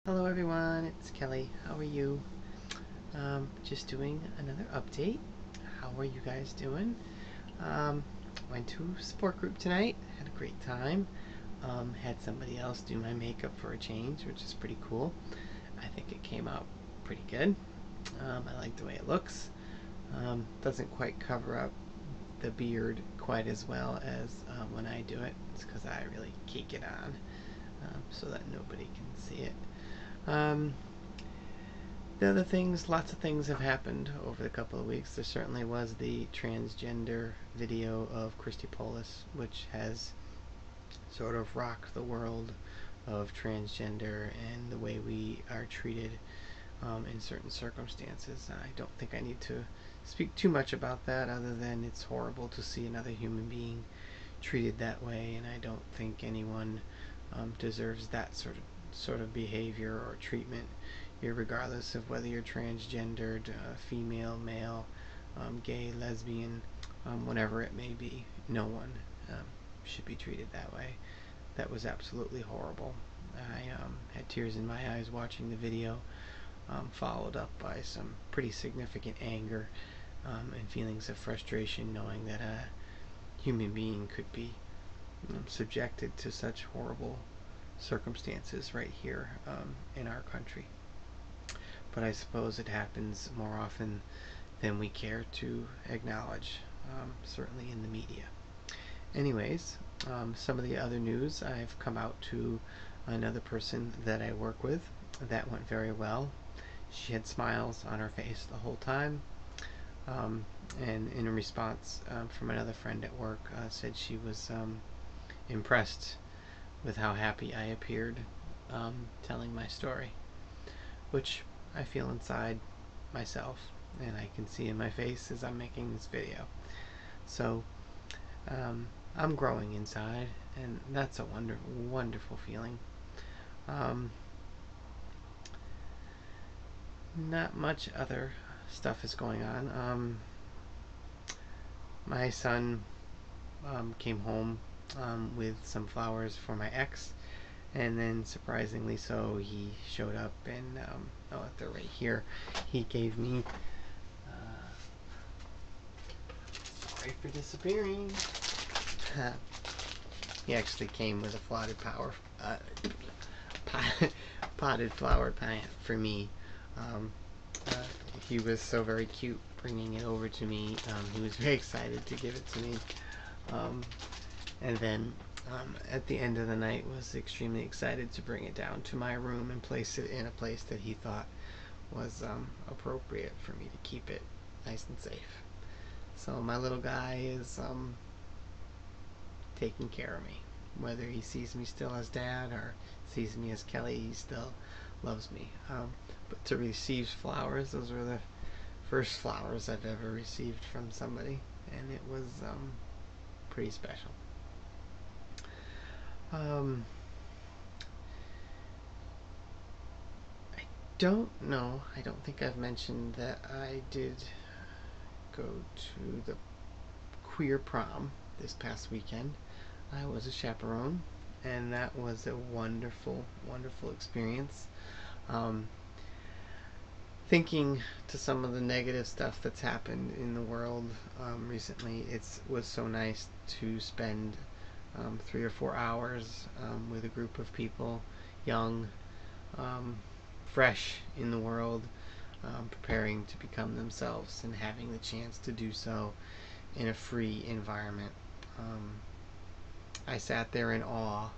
Hello everyone, it's Kelly. How are you? Just doing another update. How are you guys doing? Um, Went to support group tonight. Had a great time. Had somebody else do my makeup for a change, which is pretty cool. I think it came out pretty good. I like the way it looks. Doesn't quite cover up the beard quite as well as when I do it. It's because I really cake it on so that nobody can see it. Um, the other things, lots of things have happened over the couple of weeks. There certainly was the transgender video of Christy Polis, which has sort of rocked the world of transgender and the way we are treated in certain circumstances. I don't think I need to speak too much about that other than it's horrible to see another human being treated that way, and I don't think anyone deserves that sort of behavior or treatment, regardless of whether you're transgendered, female, male, gay, lesbian, whatever it may be. No one should be treated that way. That was absolutely horrible. I had tears in my eyes watching the video, followed up by some pretty significant anger and feelings of frustration knowing that a human being could be subjected to such horrible circumstances right here in our country. But I suppose it happens more often than we care to acknowledge, certainly in the media. Anyways, some of the other news, I've come out to another person that I work with. That went very well. She had smiles on her face the whole time. And in a response from another friend at work, said she was impressed with how happy I appeared telling my story, which I feel inside myself and I can see in my face as I'm making this video. So I'm growing inside, and that's a wonderful feeling. Not much other stuff is going on. My son came home with some flowers for my ex, and then surprisingly so, he showed up and oh, they're right here. He gave me sorry for disappearing. He actually came with a potted flower plant for me. Um, uh, he was so very cute bringing it over to me. He was very excited to give it to me. And then at the end of the night was extremely excited to bring it down to my room and place it in a place that he thought was appropriate for me to keep it nice and safe. So my little guy is taking care of me. Whether he sees me still as Dad or sees me as Kelly, he still loves me. But to receive flowers, those were the first flowers I've ever received from somebody, and it was pretty special. I don't know. I don't think I've mentioned that I did go to the queer prom this past weekend. I was a chaperone, and that was a wonderful experience. Um, Thinking to some of the negative stuff that's happened in the world recently, it was so nice to spend 3 or 4 hours with a group of people, young, um, fresh in the world, preparing to become themselves and having the chance to do so in a free environment. I sat there in awe,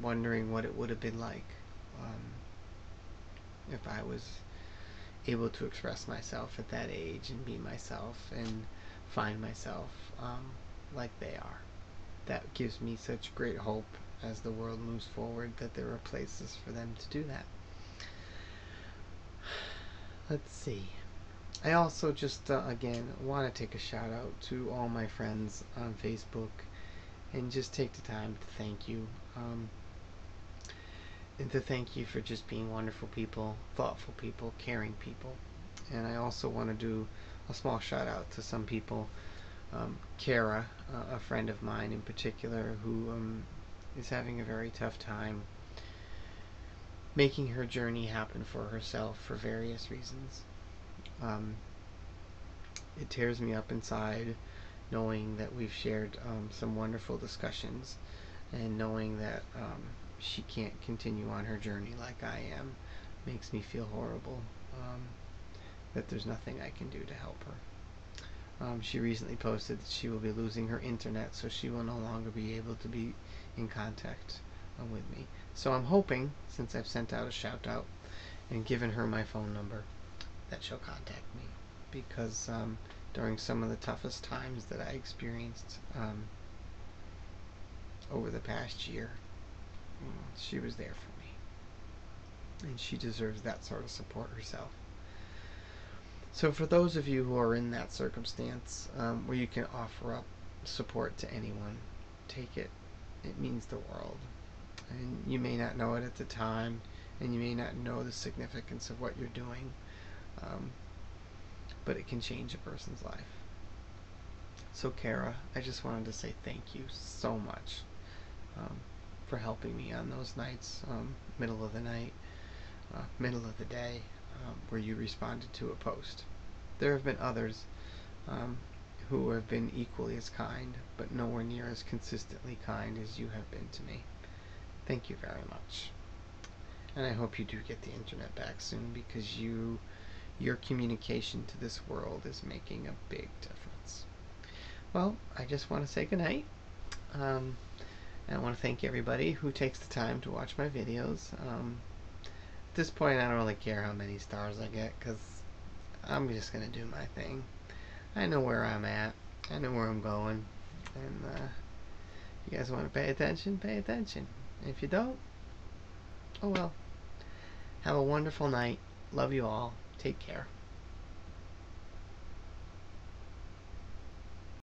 wondering what it would have been like if I was able to express myself at that age and be myself and find myself like they are. That gives me such great hope as the world moves forward that there are places for them to do that. Let's see. I also just, again, want to take a shout out to all my friends on Facebook and just take the time to thank you. And to thank you for just being wonderful people, thoughtful people, caring people. And I also want to do a small shout out to some people. Kara, a friend of mine in particular, who is having a very tough time making her journey happen for herself for various reasons. It tears me up inside knowing that we've shared some wonderful discussions, and knowing that she can't continue on her journey like I am makes me feel horrible, that there's nothing I can do to help her. She recently posted that she will be losing her internet, so she will no longer be able to be in contact with me. So I'm hoping, since I've sent out a shout out and given her my phone number, that she'll contact me, because during some of the toughest times that I experienced over the past year, she was there for me, and she deserves that sort of support herself. So for those of you who are in that circumstance, where you can offer up support to anyone, take it. It means the world. And you may not know it at the time, and you may not know the significance of what you're doing, but it can change a person's life. So Kara, I just wanted to say thank you so much for helping me on those nights, middle of the night, middle of the day, where you responded to a post. There have been others who have been equally as kind, but nowhere near as consistently kind as you have been to me. Thank you very much. And I hope you do get the internet back soon, because your communication to this world is making a big difference. Well, I just want to say goodnight. And I want to thank everybody who takes the time to watch my videos. At this point, I don't really care how many stars I get, because I'm just going to do my thing. I know where I'm at. I know where I'm going. And if you guys want to pay attention, pay attention. If you don't, oh well. Have a wonderful night. Love you all. Take care.